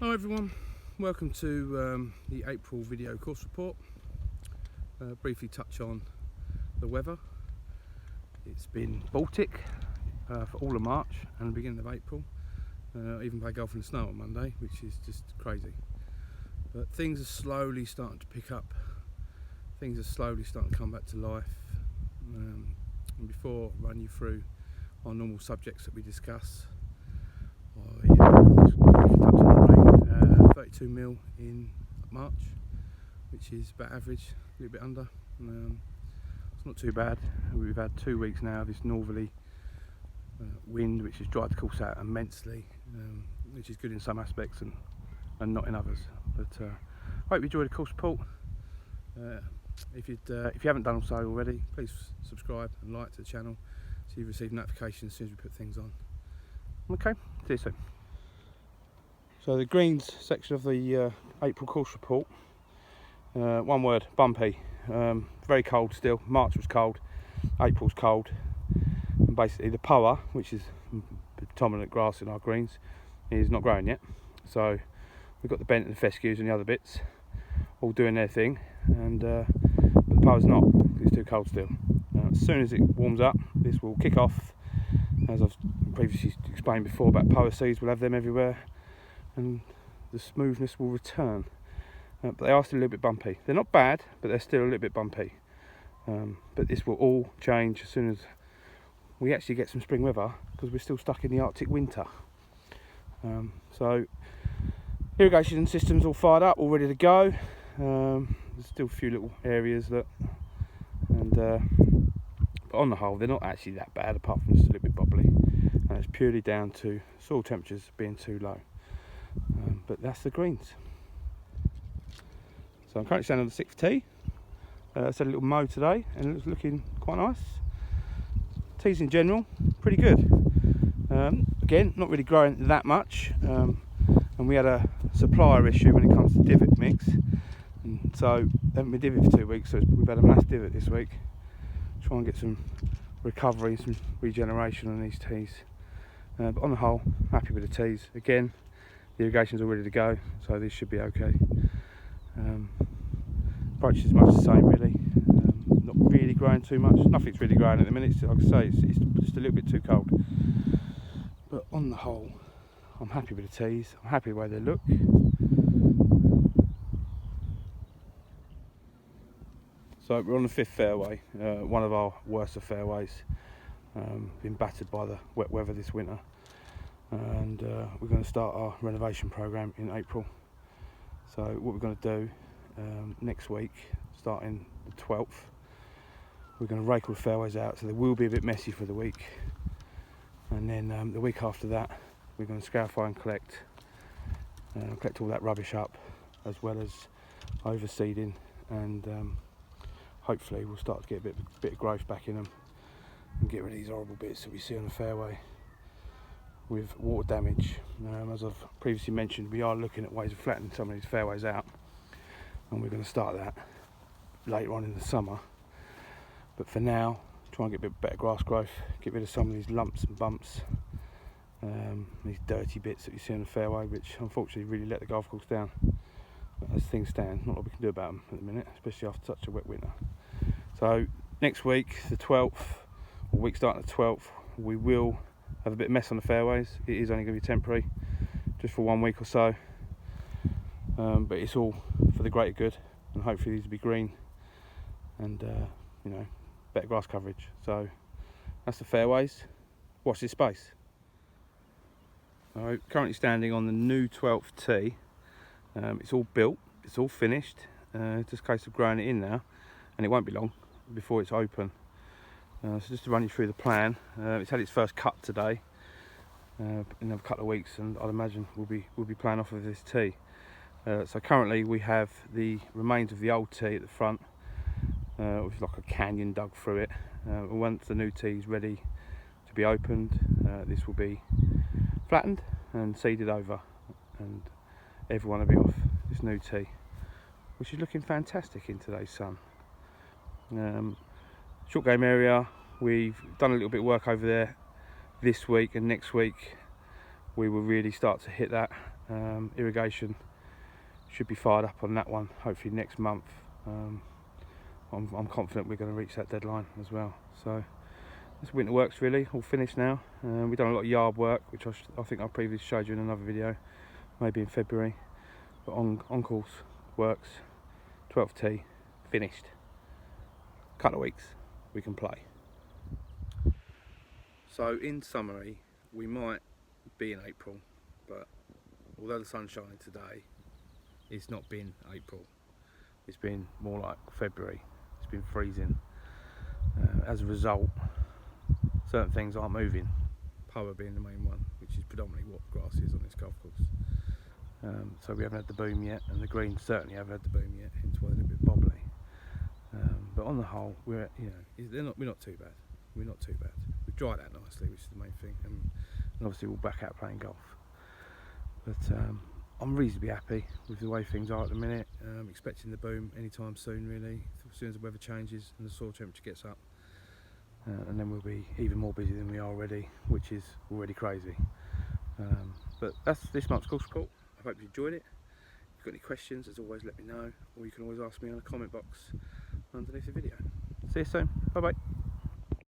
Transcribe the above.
Hi everyone, welcome to the April video course report. Briefly touch on the weather. It's been Baltic for all of March and the beginning of April. Even played golf in the snow on Monday, which is just crazy. But things are slowly starting to pick up. Things are slowly starting to come back to life. And before I run you through our normal subjects that we discuss, I just briefly touch on the rain. 32 mil in March, which is about average, a little bit under. It's not too bad. We've had 2 weeks now of this northerly wind, which has dried the course out immensely, which is good in some aspects and not in others. But I hope you enjoyed the course report. If you haven't done so already, please subscribe and like to the channel so you receive notifications as soon as we put things on. Okay, see you soon. So the greens section of the April course report, one word, bumpy. Very cold still. March was cold, April's cold, and basically the poa, which is the predominant grass in our greens, is not growing yet. So we've got the bent and the fescues and the other bits all doing their thing, and but the poa's not, it's too cold still. As soon as it warms up, this will kick off. As I've previously explained before about poa seeds, we'll have them everywhere, and the smoothness will return. But they are still a little bit bumpy. They're not bad, but they're still a little bit bumpy. But this will all change as soon as we actually get some spring weather, because we're still stuck in the Arctic winter. So irrigation system's all fired up, all ready to go. There's still a few little areas that, but on the whole they're not actually that bad, apart from just a little bit bubbly, and it's purely down to soil temperatures being too low. But that's the greens. So I'm currently standing on the 6th tee. It's had a little mow today and it's looking quite nice. Tees in general, pretty good. Again, not really growing that much, and we had a supplier issue when it comes to divot mix, and so they haven't been divot for 2 weeks, so we've had a mass divot this week. Try and get some recovery, some regeneration on these tees. But on the whole, happy with the tees. Again, the irrigation's all ready to go, so this should be okay. Approach is much the same really. Not really growing too much. Nothing's really growing at the minute. Like I say, it's just a little bit too cold. But on the whole, I'm happy with the tees. I'm happy with the way they look. So we're on the 5th fairway, one of our worst of fairways. Been battered by the wet weather this winter, and we're going to start our renovation program in April. So what we're going to do next week, starting the 12th, we're going to rake all the fairways out, so they will be a bit messy for the week, and then the week after that we're going to scour and collect all that rubbish up, as well as overseeding, and hopefully we'll start to get a bit of growth back in them and get rid of these horrible bits that we see on the fairway with water damage. As I've previously mentioned, we are looking at ways of flattening some of these fairways out, and we're going to start that later on in the summer. But for now, try and get a bit better grass growth, get rid of some of these lumps and bumps, these dirty bits that you see on the fairway, which unfortunately really let the golf course down. But as things stand, not a lot we can do about them at the minute, especially after such a wet winter. So next week, the 12th, or week starting the 12th, we will have a bit of mess on the fairways. It is only going to be temporary, just for 1 week or so, but it's all for the greater good, and hopefully these will be green and you know, better grass coverage. So that's the fairways. Watch this space. So currently standing on the new 12th tee. It's all built, it's all finished, just a case of growing it in now, and it won't be long before it's open. So just to run you through the plan, it's had its first cut today. In another couple of weeks, and I'd imagine we'll be playing off of this tee. So currently we have the remains of the old tee at the front, with like a canyon dug through it. Once the new tee is ready to be opened, this will be flattened and seeded over, and everyone will be off this new tee, which is looking fantastic in today's sun. Short game area, we've done a little bit of work over there this week, and next week we will really start to hit that. Irrigation should be fired up on that one hopefully next month. I'm confident we're going to reach that deadline as well. So this winter works really all finished now. We've done a lot of yard work, which I think I previously showed you in another video, maybe in February. But on course works, 12th tee finished. Couple of weeks we can play. So in summary, we might be in April, but although the sun's shining today, it's not been April. It's been more like February. It's been freezing. As a result, certain things aren't moving. Power being the main one, which is predominantly what grass is on this golf course. So we haven't had the boom yet, and the greens certainly haven't had the boom yet, hence why they're a bit bobbly. But on the whole, we're not too bad. We're not too bad. We've dried out nicely, which is the main thing, and obviously we'll back out playing golf. But I'm reasonably happy with the way things are at the minute. Expecting the boom anytime soon, really, as soon as the weather changes and the soil temperature gets up. And then we'll be even more busy than we are already, which is already crazy. But that's this month's course report. I hope you enjoyed it. If you've got any questions, as always, let me know, or you can always ask me on a comment box underneath the video. See you soon. Bye bye.